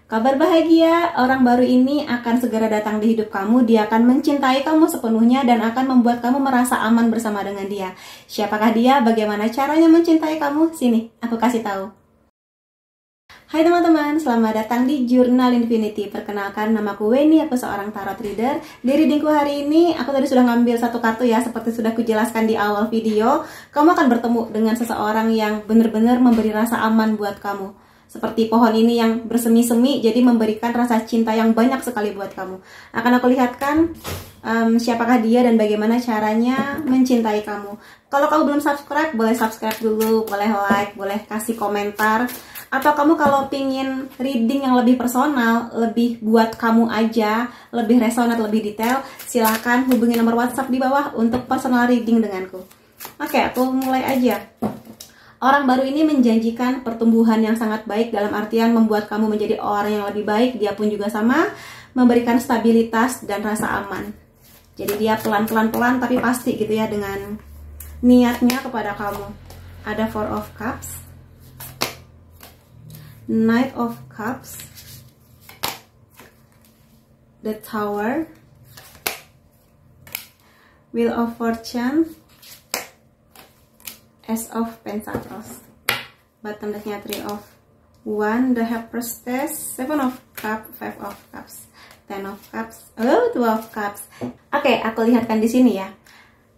Kabar bahagia, orang baru ini akan segera datang di hidup kamu. Dia akan mencintai kamu sepenuhnya dan akan membuat kamu merasa aman bersama dengan dia. Siapakah dia? Bagaimana caranya mencintai kamu? Sini, aku kasih tahu. Hai teman-teman, selamat datang di Jurnal Infinity. Perkenalkan, namaku Weni, aku seorang tarot reader. Di readingku hari ini, aku tadi sudah ngambil satu kartu ya, seperti sudah kujelaskan di awal video. Kamu akan bertemu dengan seseorang yang benar-benar memberi rasa aman buat kamu. Seperti pohon ini yang bersemi-semi, jadi memberikan rasa cinta yang banyak sekali buat kamu. Akan aku lihatkan siapakah dia dan bagaimana caranya mencintai kamu. Kalau kamu belum subscribe, boleh subscribe dulu, boleh like, boleh kasih komentar. Atau kamu kalau pingin reading yang lebih personal, lebih buat kamu aja, lebih resonate, lebih detail, silahkan hubungi nomor WhatsApp di bawah untuk personal reading denganku. Oke, aku mulai aja. Orang baru ini menjanjikan pertumbuhan yang sangat baik, dalam artian membuat kamu menjadi orang yang lebih baik. Dia pun juga sama, memberikan stabilitas dan rasa aman. Jadi dia pelan-pelan tapi pasti gitu ya dengan niatnya kepada kamu. Ada Four of Cups, Knight of Cups, The Tower, Wheel of Fortune, Ace of Pentacles, bottom decknya Three of Wands, The High Priestess, Seven of Cups, Five of Cups, Ten of Cups, Two of Cups. Oke, aku lihatkan di sini ya.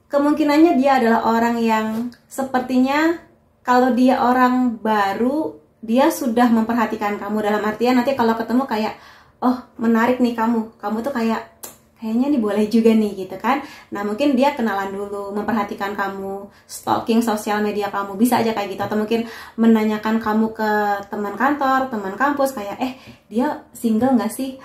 Kemungkinannya dia adalah orang yang sepertinya kalau dia orang baru, dia sudah memperhatikan kamu, dalam artian nanti kalau ketemu kayak, oh menarik nih kamu tuh kayaknya nih boleh juga nih gitu kan. Nah mungkin dia kenalan dulu, memperhatikan kamu, stalking sosial media kamu, bisa aja kayak gitu. Atau mungkin menanyakan kamu ke teman kantor, teman kampus, kayak dia single nggak sih,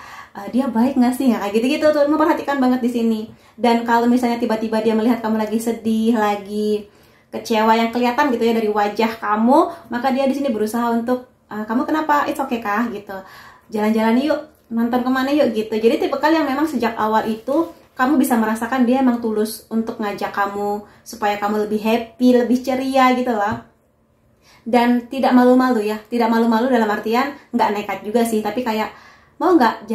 dia baik nggak sih, ya kayak gitu-gitu tuh, memperhatikan banget di sini. Dan kalau misalnya tiba-tiba dia melihat kamu lagi sedih, lagi kecewa yang kelihatan gitu ya dari wajah kamu, maka dia di sini berusaha untuk kamu kenapa, it's okay kah gitu, jalan-jalan yuk, nonton kemana yuk gitu. Jadi tipe kali yang memang sejak awal itu kamu bisa merasakan dia emang tulus untuk ngajak kamu supaya kamu lebih happy, lebih ceria gitu loh. Dan tidak malu-malu ya, tidak malu-malu dalam artian nggak nekat juga sih, tapi kayak mau nggak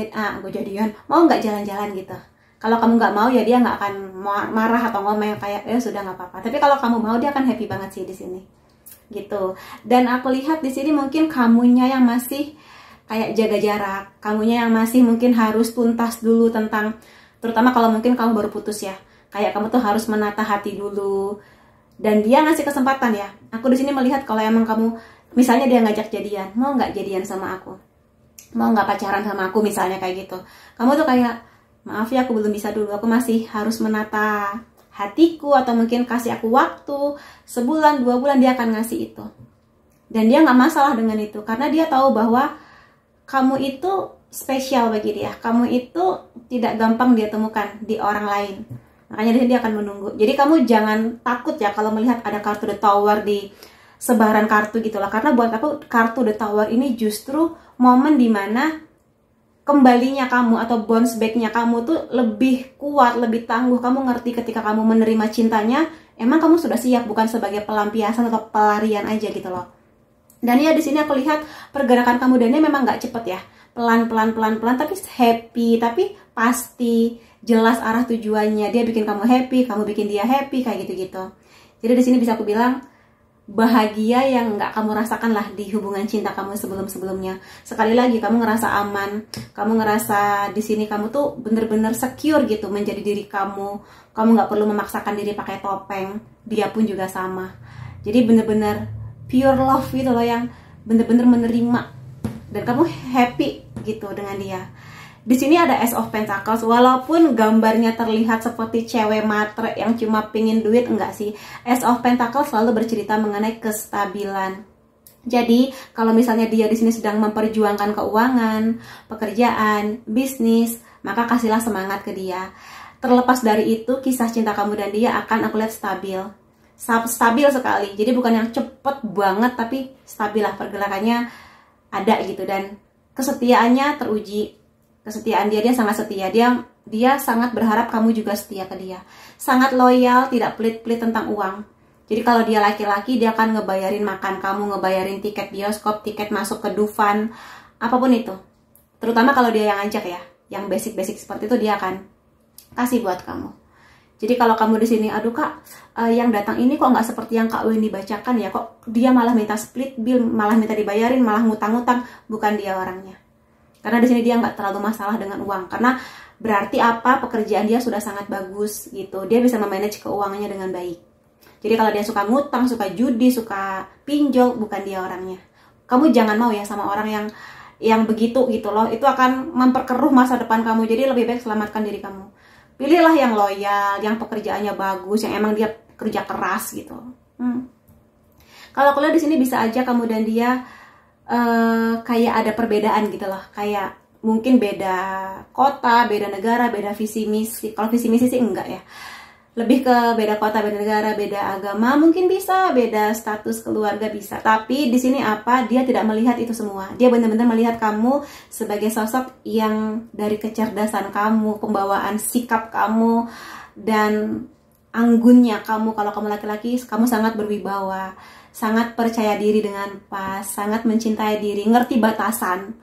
gue jadian, mau nggak jalan-jalan gitu. Kalau kamu nggak mau ya dia nggak akan marah atau ngomel kayak ya sudah nggak apa-apa. Tapi kalau kamu mau dia akan happy banget sih di sini gitu. Dan aku lihat di sini mungkin kamunya yang masih kayak jaga jarak, kamunya yang masih mungkin harus tuntas dulu tentang, terutama kalau mungkin kamu baru putus ya, kayak kamu tuh harus menata hati dulu. Dan dia ngasih kesempatan ya. Aku di sini melihat kalau emang kamu, misalnya dia ngajak jadian, mau nggak jadian sama aku, mau nggak pacaran sama aku misalnya kayak gitu. Kamu tuh kayak, maaf ya aku belum bisa dulu, aku masih harus menata hatiku, atau mungkin kasih aku waktu sebulan, 2 bulan, dia akan ngasih itu. Dan dia nggak masalah dengan itu, karena dia tahu bahwa kamu itu spesial bagi dia. Kamu itu tidak gampang dia temukan di orang lain. Makanya dia akan menunggu. Jadi kamu jangan takut ya kalau melihat ada kartu The Tower di sebaran kartu gitu lah. Karena buat aku kartu The Tower ini justru momen dimana kembalinya kamu atau bounce back-nya kamu tuh lebih kuat, lebih tangguh. Kamu ngerti ketika kamu menerima cintanya, emang kamu sudah siap, bukan sebagai pelampiasan atau pelarian aja gitu loh. Dan ya di sini aku lihat pergerakan kamu dan dia memang nggak cepet ya, pelan-pelan tapi happy, tapi pasti jelas arah tujuannya. Dia bikin kamu happy, kamu bikin dia happy, kayak gitu-gitu. Jadi di sini bisa aku bilang bahagia yang nggak kamu rasakan lah di hubungan cinta kamu sebelum-sebelumnya. Sekali lagi kamu ngerasa aman, kamu ngerasa di sini kamu tuh bener-bener secure gitu menjadi diri kamu. Kamu nggak perlu memaksakan diri pakai topeng, dia pun juga sama. Jadi bener-bener pure love gitu loh, yang bener-bener menerima dan kamu happy gitu dengan dia. Di sini ada Ace of Pentacles, walaupun gambarnya terlihat seperti cewek matre yang cuma pingin duit, enggak sih. Ace of Pentacles selalu bercerita mengenai kestabilan. Jadi kalau misalnya dia di sini sedang memperjuangkan keuangan, pekerjaan, bisnis, maka kasihlah semangat ke dia. Terlepas dari itu, kisah cinta kamu dan dia akan aku lihat stabil sekali. Jadi bukan yang cepet banget, tapi stabil lah, pergerakannya ada gitu. Dan kesetiaannya teruji. Kesetiaan dia sangat setia. Dia sangat berharap kamu juga setia ke dia. Sangat loyal, tidak pelit-pelit tentang uang. Jadi kalau dia laki-laki, dia akan ngebayarin makan kamu, ngebayarin tiket bioskop, tiket masuk ke Dufan, apapun itu. Terutama kalau dia yang ngajak ya, yang basic-basic seperti itu dia akan kasih buat kamu. Jadi kalau kamu di sini, aduh kak, yang datang ini kok nggak seperti yang Kak Winnie bacakan ya, kok dia malah minta split bill, malah minta dibayarin, malah ngutang-ngutang, bukan dia orangnya. Karena di sini dia nggak terlalu masalah dengan uang, karena berarti apa, pekerjaan dia sudah sangat bagus gitu, dia bisa memanage keuangannya dengan baik. Jadi kalau dia suka ngutang, suka judi, suka pinjol, bukan dia orangnya. Kamu jangan mau ya sama orang yang begitu gitu loh, itu akan memperkeruh masa depan kamu. Jadi lebih baik selamatkan diri kamu. Pilihlah yang loyal, yang pekerjaannya bagus, yang emang dia kerja keras gitu. Kalau aku lihat di sini bisa aja kamu dan dia kayak ada perbedaan gitu loh. Kayak mungkin beda kota, beda negara, beda visi misi. Kalau visi misi sih enggak ya. Lebih ke beda kota, beda negara, beda agama, mungkin bisa, beda status keluarga bisa. Tapi di sini apa? Dia tidak melihat itu semua. Dia benar-benar melihat kamu sebagai sosok yang dari kecerdasan kamu, pembawaan sikap kamu, dan anggunnya kamu. Kalau kamu laki-laki, kamu sangat berwibawa, sangat percaya diri dengan pas, sangat mencintai diri, ngerti batasan,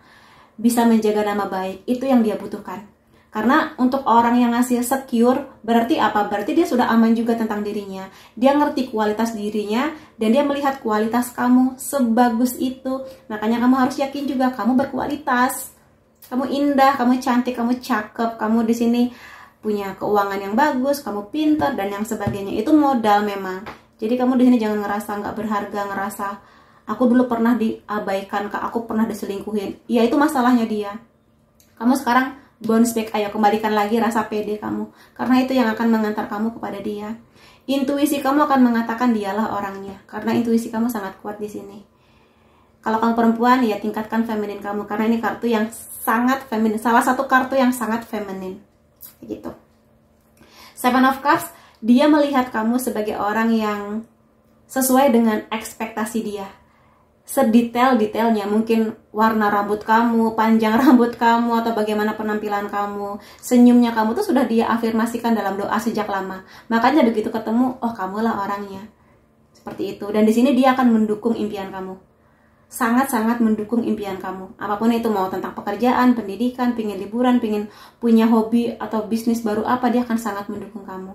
bisa menjaga nama baik. Itu yang dia butuhkan. Karena untuk orang yang ngasih secure, berarti apa? Berarti dia sudah aman juga tentang dirinya. Dia ngerti kualitas dirinya, dan dia melihat kualitas kamu sebagus itu. Makanya kamu harus yakin juga, kamu berkualitas. Kamu indah, kamu cantik, kamu cakep, kamu di sini punya keuangan yang bagus, kamu pintar, dan yang sebagainya. Itu modal memang. Jadi kamu di sini jangan ngerasa nggak berharga, ngerasa, aku dulu pernah diabaikan, Kak, aku pernah diselingkuhin. Ya itu masalahnya dia. Kamu sekarang bounce back, ayo kembalikan lagi rasa pede kamu, karena itu yang akan mengantar kamu kepada dia. Intuisi kamu akan mengatakan dialah orangnya, karena intuisi kamu sangat kuat di sini. Kalau kamu perempuan, ya tingkatkan feminin kamu, karena ini kartu yang sangat feminin, salah satu kartu yang sangat feminin gitu. Seven of Cups, dia melihat kamu sebagai orang yang sesuai dengan ekspektasi dia. Sedetail-detailnya, mungkin warna rambut kamu, panjang rambut kamu, atau bagaimana penampilan kamu, senyumnya kamu tuh sudah dia afirmasikan dalam doa sejak lama. Makanya begitu ketemu, oh kamulah orangnya. Seperti itu. Dan di sini dia akan mendukung impian kamu. Sangat-sangat mendukung impian kamu. Apapun itu, mau tentang pekerjaan, pendidikan, pingin liburan, pingin punya hobi atau bisnis baru apa, dia akan sangat mendukung kamu.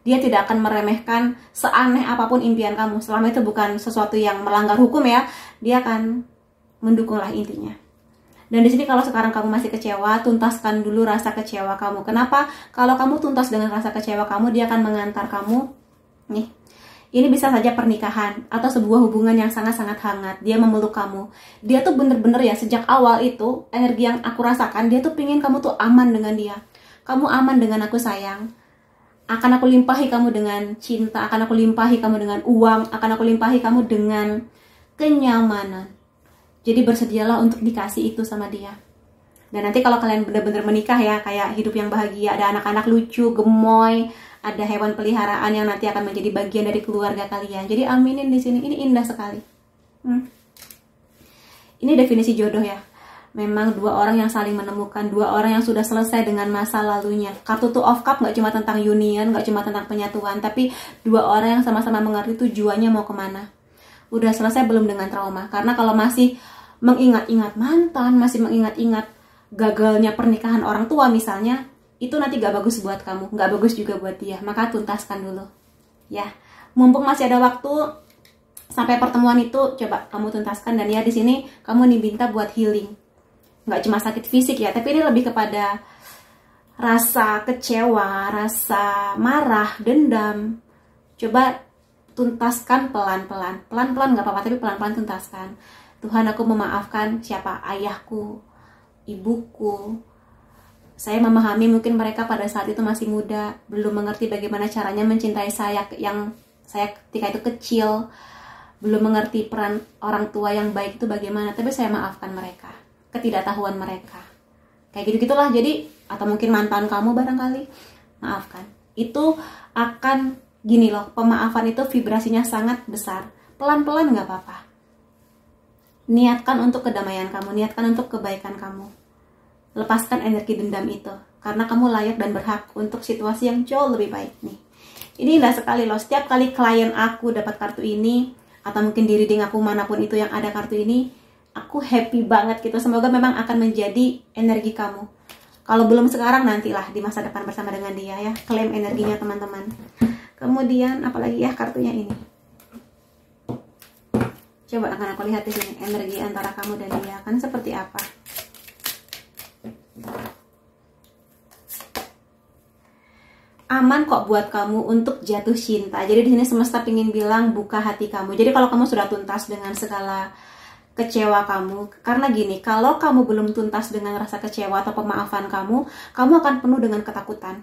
Dia tidak akan meremehkan seaneh apapun impian kamu. Selama itu bukan sesuatu yang melanggar hukum ya, dia akan mendukunglah intinya. Dan di sini kalau sekarang kamu masih kecewa, tuntaskan dulu rasa kecewa kamu. Kenapa? Kalau kamu tuntas dengan rasa kecewa kamu, dia akan mengantar kamu. Nih, ini bisa saja pernikahan atau sebuah hubungan yang sangat-sangat hangat. Dia memeluk kamu. Dia tuh bener-bener ya, sejak awal itu, energi yang aku rasakan, dia tuh pingin kamu tuh aman dengan dia. Kamu aman dengan aku sayang. Akan aku limpahi kamu dengan cinta, akan aku limpahi kamu dengan uang, akan aku limpahi kamu dengan kenyamanan. Jadi bersedialah untuk dikasih itu sama dia. Dan nanti kalau kalian benar-benar menikah ya, kayak hidup yang bahagia, ada anak-anak lucu, gemoy, ada hewan peliharaan yang nanti akan menjadi bagian dari keluarga kalian. Jadi aminin di sini, ini indah sekali. Ini definisi jodoh ya. Memang dua orang yang saling menemukan, dua orang yang sudah selesai dengan masa lalunya. Kartu Two of Cups gak cuma tentang union, gak cuma tentang penyatuan, tapi dua orang yang sama-sama mengerti tujuannya mau kemana. Udah selesai belum dengan trauma? Karena kalau masih mengingat-ingat mantan, masih mengingat-ingat gagalnya pernikahan orang tua misalnya, itu nanti gak bagus buat kamu, gak bagus juga buat dia. Maka tuntaskan dulu ya, mumpung masih ada waktu. Sampai pertemuan itu coba kamu tuntaskan. Dan ya di sini kamu diminta buat healing. Nggak cuma sakit fisik ya, tapi ini lebih kepada rasa kecewa, rasa marah, dendam. Coba tuntaskan pelan-pelan. Pelan-pelan nggak apa-apa, tapi pelan-pelan tuntaskan. Tuhan, aku memaafkan siapa? Ayahku, ibuku. Saya memahami mungkin mereka pada saat itu masih muda, belum mengerti bagaimana caranya mencintai saya yang saya ketika itu kecil, belum mengerti peran orang tua yang baik itu bagaimana, tapi saya maafkan mereka. Ketidaktahuan mereka kayak gitu-gitulah. Jadi atau mungkin mantan kamu barangkali, maafkan. Itu akan gini loh, pemaafan itu vibrasinya sangat besar. Pelan-pelan nggak apa-apa. Niatkan untuk kedamaian kamu, niatkan untuk kebaikan kamu. Lepaskan energi dendam itu, karena kamu layak dan berhak untuk situasi yang jauh lebih baik nih. Ini indah sekali loh. Setiap kali klien aku dapat kartu ini, atau mungkin di reading aku manapun itu yang ada kartu ini, aku happy banget gitu. Semoga memang akan menjadi energi kamu. Kalau belum sekarang, nantilah di masa depan bersama dengan dia ya. Klaim energinya teman-teman. Kemudian apalagi ya kartunya ini. Coba akan aku lihat di sini energi antara kamu dan dia kan seperti apa. Aman kok buat kamu untuk jatuh cinta. Jadi di sini semesta ingin bilang buka hati kamu. Jadi kalau kamu sudah tuntas dengan segala kecewa kamu, karena gini, kalau kamu belum tuntas dengan rasa kecewa atau pemaafan kamu akan penuh dengan ketakutan.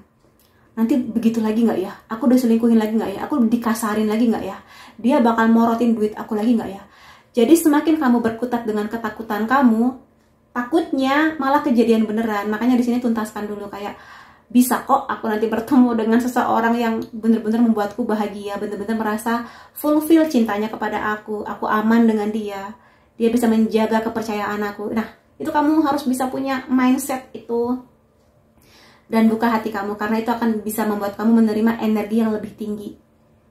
Nanti begitu lagi nggak ya? Aku udah selingkuhin lagi nggak ya? Aku dikasarin lagi nggak ya? Dia bakal morotin duit aku lagi nggak ya? Jadi semakin kamu berkutat dengan ketakutan kamu, takutnya malah kejadian beneran. Makanya di sini tuntaskan dulu, kayak bisa kok aku nanti bertemu dengan seseorang yang bener-bener membuatku bahagia, bener-bener merasa fulfill cintanya kepada aku aman dengan dia bisa menjaga kepercayaan aku. Nah, itu kamu harus bisa punya mindset itu dan buka hati kamu, karena itu akan bisa membuat kamu menerima energi yang lebih tinggi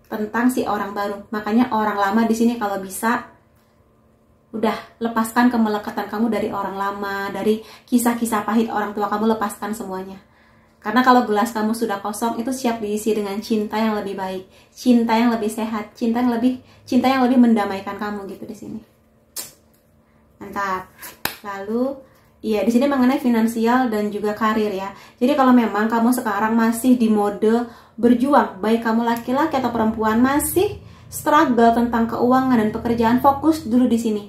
tentang si orang baru. Makanya orang lama di sini kalau bisa udah lepaskan kemelekatan kamu dari orang lama, dari kisah-kisah pahit orang tua kamu, lepaskan semuanya. Karena kalau gelas kamu sudah kosong, itu siap diisi dengan cinta yang lebih baik, cinta yang lebih sehat, cinta yang lebih mendamaikan kamu gitu di sini. Mantap. Lalu, iya di sini mengenai finansial dan juga karir ya. Jadi kalau memang kamu sekarang masih di mode berjuang, baik kamu laki-laki atau perempuan masih struggle tentang keuangan dan pekerjaan, fokus dulu di sini.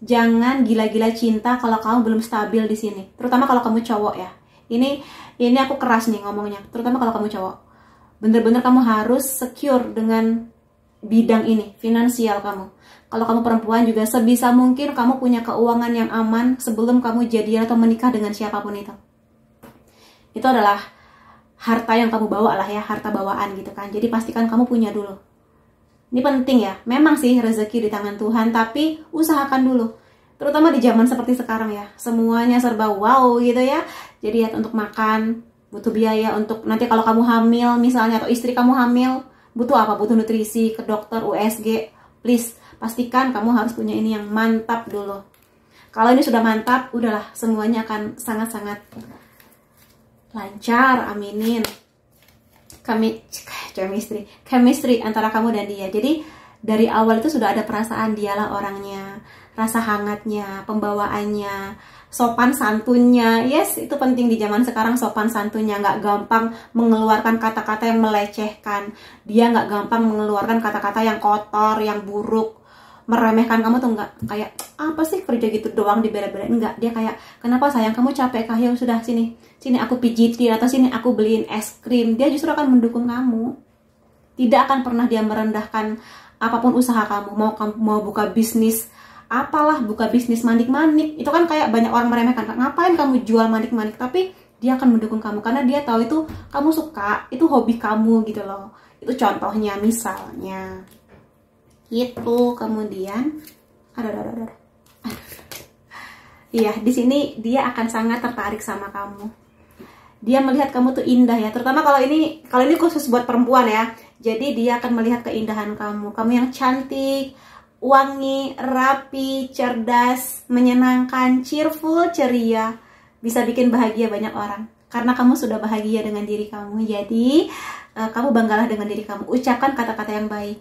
Jangan gila-gila cinta kalau kamu belum stabil di sini. Terutama kalau kamu cowok ya. Ini aku keras nih ngomongnya. Terutama kalau kamu cowok. Bener-bener kamu harus secure dengan bidang ini, finansial kamu. Kalau kamu perempuan juga sebisa mungkin kamu punya keuangan yang aman sebelum kamu jadian atau menikah dengan siapapun itu. Itu adalah harta yang kamu bawa lah ya, harta bawaan gitu kan. Jadi pastikan kamu punya dulu. Ini penting ya. Memang sih rezeki di tangan Tuhan, tapi usahakan dulu. Terutama di zaman seperti sekarang ya. Semuanya serba wow gitu ya. Jadi ya untuk makan butuh biaya, untuk nanti kalau kamu hamil misalnya atau istri kamu hamil, butuh apa? Butuh nutrisi, ke dokter, USG. Please pastikan kamu harus punya ini yang mantap dulu. Kalau ini sudah mantap, udahlah semuanya akan sangat-sangat lancar, aminin. Chemistry antara kamu dan dia. Jadi dari awal itu sudah ada perasaan, dialah orangnya, rasa hangatnya, pembawaannya, sopan santunnya. Yes, itu penting di zaman sekarang, sopan santunnya. Nggak gampang mengeluarkan kata-kata yang melecehkan. Dia nggak gampang mengeluarkan kata-kata yang kotor, yang buruk, meremehkan kamu tuh nggak. Kayak apa sih kerja gitu doang dibela-belain. Nggak, dia kayak, kenapa sayang, kamu capek kah? Ya sudah, sini aku pijitin, atau sini aku beliin es krim. Dia justru akan mendukung kamu. Tidak akan pernah dia merendahkan apapun usaha kamu. Mau buka bisnis apalah, buka bisnis manik-manik, itu kan kayak banyak orang meremehkan, ngapain kamu jual manik-manik, tapi dia akan mendukung kamu karena dia tahu itu kamu suka, itu hobi kamu gitu loh. Itu contohnya misalnya gitu. Kemudian iya, di sini dia akan sangat tertarik sama kamu. Dia melihat kamu tuh indah ya, terutama kalau ini khusus buat perempuan ya. Jadi dia akan melihat keindahan kamu yang cantik, wangi, rapi, cerdas, menyenangkan, cheerful, ceria, bisa bikin bahagia banyak orang. Karena kamu sudah bahagia dengan diri kamu. Jadi kamu banggalah dengan diri kamu. Ucapkan kata-kata yang baik.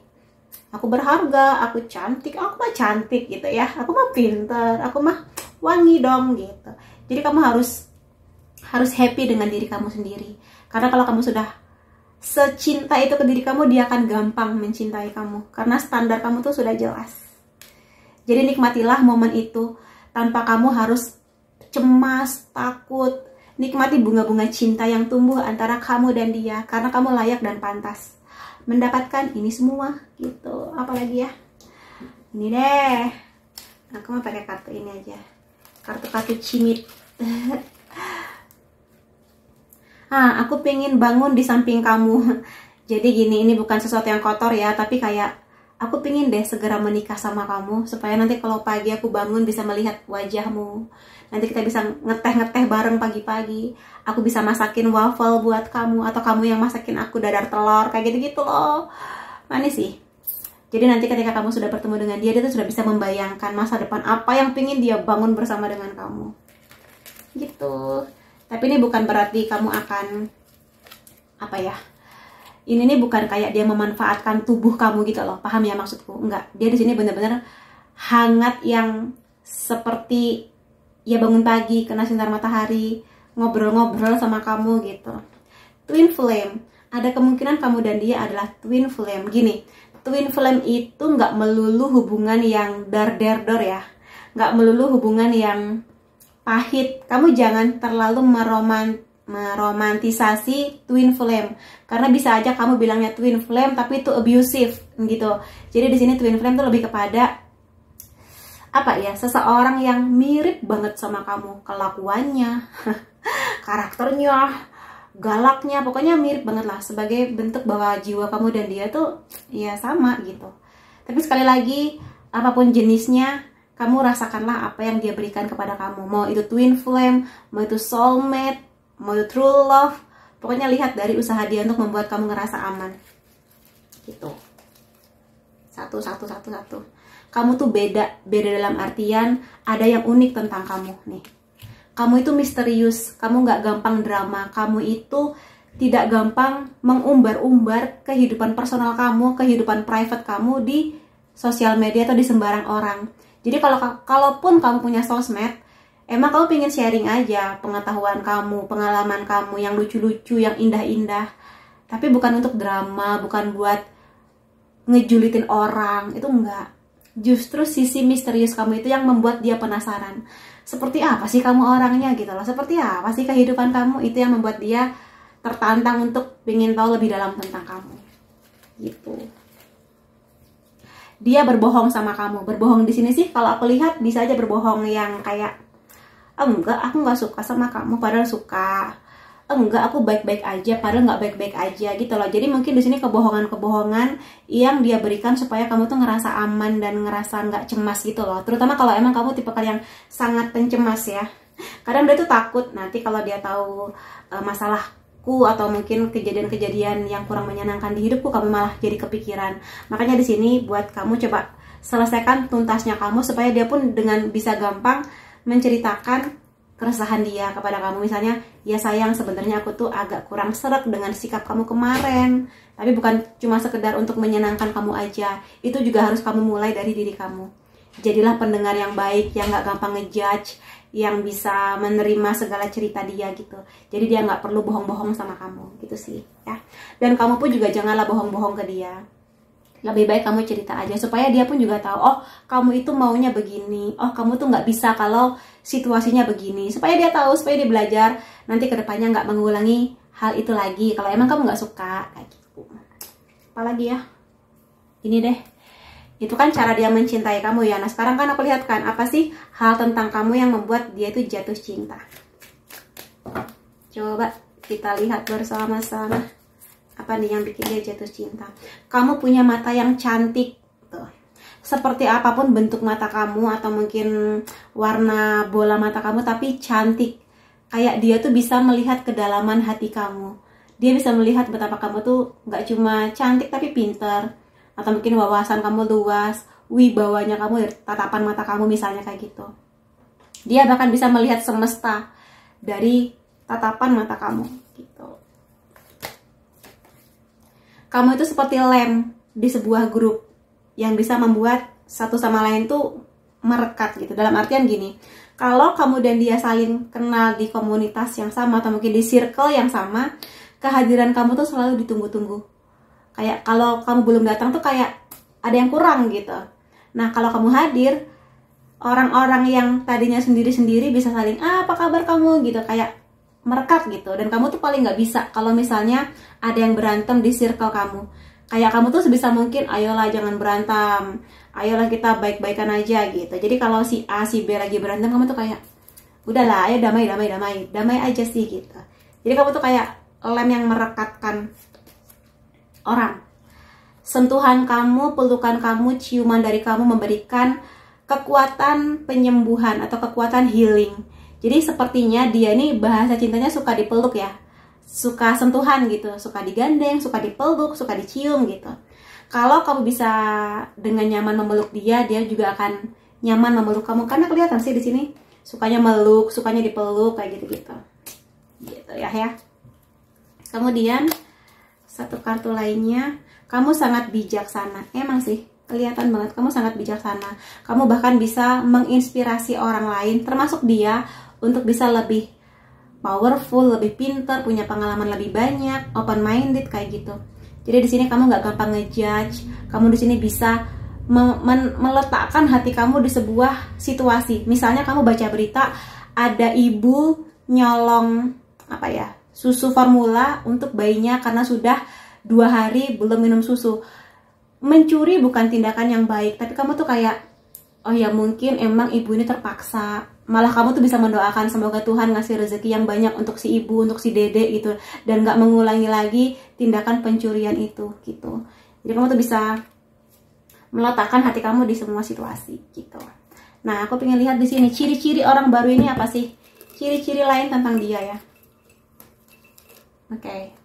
Aku berharga, aku cantik, aku mah cantik gitu ya. Aku mah pinter, aku mah wangi dong gitu. Jadi kamu harus happy dengan diri kamu sendiri. Karena kalau kamu sudah secinta itu ke diri kamu, dia akan gampang mencintai kamu karena standar kamu tuh sudah jelas. Jadi nikmatilah momen itu tanpa kamu harus cemas, takut. Nikmati bunga-bunga cinta yang tumbuh antara kamu dan dia, karena kamu layak dan pantas mendapatkan ini semua gitu. Apalagi ya, ini deh, aku mau pakai kartu ini aja, kartu cimit. Aku pengen bangun di samping kamu. Jadi gini, ini bukan sesuatu yang kotor ya, tapi kayak aku pengen deh segera menikah sama kamu, supaya nanti kalau pagi aku bangun bisa melihat wajahmu. Nanti kita bisa ngeteh-ngeteh bareng pagi-pagi. Aku bisa masakin waffle buat kamu, atau kamu yang masakin aku dadar telur, kayak gitu-gitu loh. Manis sih. Jadi nanti ketika kamu sudah bertemu dengan dia tuh sudah bisa membayangkan masa depan apa yang pingin dia bangun bersama dengan kamu. Gitu. Tapi ini bukan berarti kamu akan apa ya? Ini nih bukan kayak dia memanfaatkan tubuh kamu gitu loh. Paham ya maksudku? Enggak. Dia di sini benar-benar hangat yang seperti ya bangun pagi kena sinar matahari, ngobrol-ngobrol sama kamu gitu. Twin flame. Ada kemungkinan kamu dan dia adalah twin flame. Gini. Twin flame itu nggak melulu hubungan yang dar-der-dor ya. Nggak melulu hubungan yang pahit. Kamu jangan terlalu meromantisasi twin flame. Karena bisa aja kamu bilangnya twin flame tapi itu abusive gitu. Jadi di sini twin flame itu lebih kepada apa ya? Seseorang yang mirip banget sama kamu. Kelakuannya, karakternya, galaknya, pokoknya mirip banget lah, sebagai bentuk bahwa jiwa kamu dan dia tuh ya sama gitu. Tapi sekali lagi, apapun jenisnya, kamu rasakanlah apa yang dia berikan kepada kamu. Mau itu twin flame, mau itu soulmate, mau itu true love, pokoknya lihat dari usaha dia untuk membuat kamu ngerasa aman gitu. Satu. Kamu tuh beda dalam artian ada yang unik tentang kamu nih. Kamu itu misterius, kamu nggak gampang drama, kamu itu tidak gampang mengumbar-umbar kehidupan personal kamu, kehidupan private kamu di sosial media atau di sembarang orang. Jadi kalaupun kamu punya sosmed, emang kamu pengen sharing aja pengetahuan kamu, pengalaman kamu yang lucu-lucu, yang indah-indah. Tapi bukan untuk drama, bukan buat ngejulitin orang, itu enggak. Justru sisi misterius kamu itu yang membuat dia penasaran. Seperti apa sih kamu orangnya gitu loh. Seperti apa sih kehidupan kamu, itu yang membuat dia tertantang untuk ingin tahu lebih dalam tentang kamu. Gitu. Dia berbohong sama kamu. Berbohong di sini sih kalau aku lihat bisa aja berbohong yang kayak enggak, aku nggak suka sama kamu padahal suka. Enggak, aku baik-baik aja padahal nggak baik-baik aja gitu loh. Jadi mungkin di sini kebohongan-kebohongan yang dia berikan supaya kamu tuh ngerasa aman dan ngerasa nggak cemas gitu loh. Terutama kalau emang kamu tipe yang sangat pencemas ya. Kadang dia tuh takut nanti kalau dia tahu masalahku atau mungkin kejadian-kejadian yang kurang menyenangkan di hidupku, kamu malah jadi kepikiran. Makanya di sini buat kamu coba selesaikan tuntasnya kamu supaya dia pun dengan bisa gampang menceritakan keresahan dia kepada kamu. Misalnya, ya sayang, sebenarnya aku tuh agak kurang seret dengan sikap kamu kemarin. Tapi bukan cuma sekedar untuk menyenangkan kamu aja. Itu juga harus kamu mulai dari diri kamu. Jadilah pendengar yang baik, yang gak gampang ngejudge, yang bisa menerima segala cerita dia gitu. Jadi dia gak perlu bohong-bohong sama kamu gitu sih ya. Dan kamu pun juga janganlah bohong-bohong ke dia. Lebih baik kamu cerita aja supaya dia pun juga tahu, oh kamu itu maunya begini, oh kamu tuh nggak bisa kalau situasinya begini, supaya dia tahu, supaya dia belajar nanti kedepannya nggak mengulangi hal itu lagi kalau emang kamu nggak suka kayak gitu. Apalagi ya, ini deh, itu kan cara dia mencintai kamu ya. Nah sekarang kan aku lihat kan apa sih hal tentang kamu yang membuat dia itu jatuh cinta. Coba kita lihat bersama-sama. Apa nih yang bikin dia jatuh cinta? Kamu punya mata yang cantik tuh. Seperti apapun bentuk mata kamu atau mungkin warna bola mata kamu, tapi cantik. Kayak dia tuh bisa melihat kedalaman hati kamu. Dia bisa melihat betapa kamu tuh gak cuma cantik tapi pinter. Atau mungkin wawasan kamu luas, wibawanya kamu, tatapan mata kamu misalnya kayak gitu. Dia bahkan bisa melihat semesta dari tatapan mata kamu gitu. Kamu itu seperti lem di sebuah grup yang bisa membuat satu sama lain tuh merekat gitu. Dalam artian gini, kalau kamu dan dia saling kenal di komunitas yang sama atau mungkin di circle yang sama, kehadiran kamu tuh selalu ditunggu-tunggu. Kayak kalau kamu belum datang tuh kayak ada yang kurang gitu. Nah kalau kamu hadir, orang-orang yang tadinya sendiri-sendiri bisa saling, apa kabar kamu gitu, kayak merekat gitu. Dan kamu tuh paling nggak bisa kalau misalnya ada yang berantem di circle kamu. Kayak kamu tuh sebisa mungkin, ayolah jangan berantem, ayolah kita baik-baikan aja gitu. Jadi kalau si A, si B lagi berantem, kamu tuh kayak, udahlah ayo damai aja sih gitu. Jadi kamu tuh kayak lem yang merekatkan orang. Sentuhan kamu, pelukan kamu, ciuman dari kamu memberikan kekuatan penyembuhan atau kekuatan healing. Jadi sepertinya dia ini bahasa cintanya suka dipeluk ya. Suka sentuhan gitu, suka digandeng, suka dipeluk, suka dicium gitu. Kalau kamu bisa dengan nyaman memeluk dia, dia juga akan nyaman memeluk kamu. Karena kelihatan sih di sini sukanya meluk, sukanya dipeluk kayak gitu-gitu. Gitu ya. Kemudian satu kartu lainnya, kamu sangat bijaksana. Emang sih, kelihatan banget kamu sangat bijaksana. Kamu bahkan bisa menginspirasi orang lain, termasuk dia, untuk bisa lebih powerful, lebih pintar, punya pengalaman lebih banyak, open minded kayak gitu. Jadi di sini kamu nggak gampang ngejudge. Kamu di sini bisa meletakkan hati kamu di sebuah situasi. Misalnya kamu baca berita ada ibu nyolong susu formula untuk bayinya karena sudah 2 hari belum minum susu. Mencuri bukan tindakan yang baik, tapi kamu tuh kayak, oh ya mungkin emang ibu ini terpaksa. Malah kamu tuh bisa mendoakan semoga Tuhan ngasih rezeki yang banyak untuk si ibu, untuk si dede gitu, dan nggak mengulangi lagi tindakan pencurian itu gitu. Jadi kamu tuh bisa meletakkan hati kamu di semua situasi gitu. Nah, aku pengen lihat di sini ciri-ciri orang baru ini apa sih? Ciri-ciri lain tentang dia ya. Oke.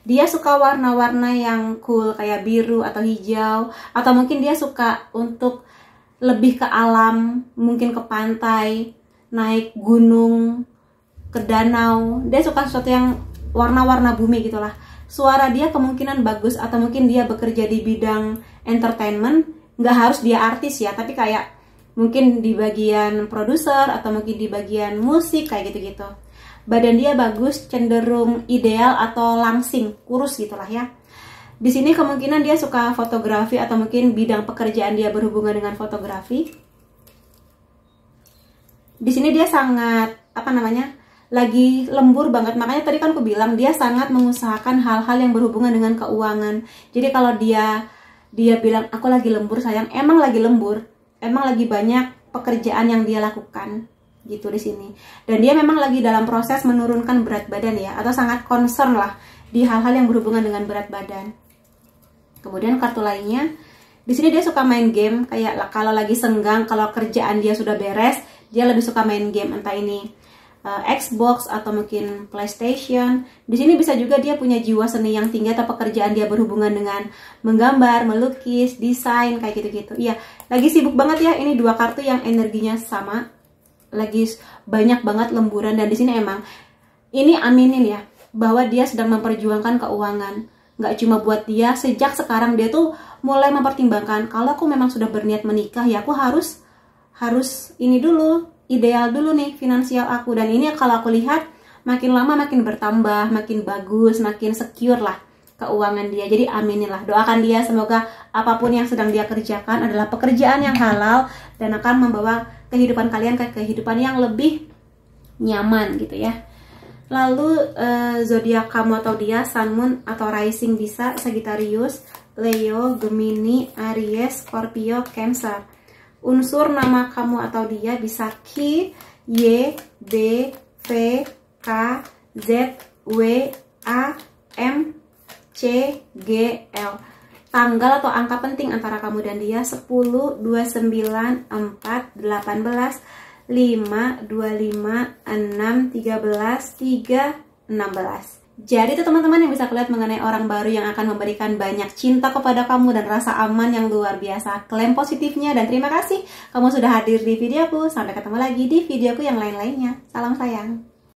Dia suka warna-warna yang cool kayak biru atau hijau, atau mungkin dia suka untuk lebih ke alam, mungkin ke pantai, naik gunung, ke danau. Dia suka sesuatu yang warna-warna bumi gitulah. Suara dia kemungkinan bagus, atau mungkin dia bekerja di bidang entertainment. Nggak harus dia artis ya, tapi kayak mungkin di bagian produser atau mungkin di bagian musik kayak gitu-gitu. Badan dia bagus, cenderung ideal atau langsing, kurus gitulah ya. Di sini kemungkinan dia suka fotografi atau mungkin bidang pekerjaan dia berhubungan dengan fotografi. Di sini dia sangat lagi lembur banget. Makanya tadi kan aku bilang dia sangat mengusahakan hal-hal yang berhubungan dengan keuangan. Jadi kalau dia bilang aku lagi lembur sayang, emang lagi lembur, emang lagi banyak pekerjaan yang dia lakukan gitu di sini. Dan dia memang lagi dalam proses menurunkan berat badan ya, atau sangat concern lah di hal-hal yang berhubungan dengan berat badan. Kemudian kartu lainnya, di sini dia suka main game, kayak kalau lagi senggang, kalau kerjaan dia sudah beres, dia lebih suka main game, entah ini Xbox atau mungkin PlayStation. Di sini bisa juga dia punya jiwa seni yang tinggi atau pekerjaan dia berhubungan dengan menggambar, melukis, desain kayak gitu-gitu. Iya, lagi sibuk banget ya. Ini 2 kartu yang energinya sama, lagi banyak banget lemburan. Dan di sini emang ini aminin ya, bahwa dia sedang memperjuangkan keuangan. Nggak cuma buat dia, sejak sekarang dia tuh mulai mempertimbangkan, kalau aku memang sudah berniat menikah ya aku harus ini dulu, ideal dulu nih finansial aku. Dan ini kalau aku lihat makin lama makin bertambah, makin bagus, makin secure lah keuangan dia. Jadi aminin lah, doakan dia semoga apapun yang sedang dia kerjakan adalah pekerjaan yang halal dan akan membawa kehidupan kalian ke kehidupan yang lebih nyaman gitu ya. Lalu zodiak kamu atau dia, Sun, Moon atau Rising bisa Sagittarius, Leo, Gemini, Aries, Scorpio, Cancer. Unsur nama kamu atau dia bisa Ki, Y, B, V, K, Z, W, A, M, C, G, L. Tanggal atau angka penting antara kamu dan dia 10, 29, 4, 18, 5, 25, 6, 13, 3, 16. Jadi itu teman-teman yang bisa lihat mengenai orang baru yang akan memberikan banyak cinta kepada kamu dan rasa aman yang luar biasa. Klaim positifnya dan terima kasih kamu sudah hadir di videoku. Sampai ketemu lagi di videoku yang lain-lainnya. Salam sayang.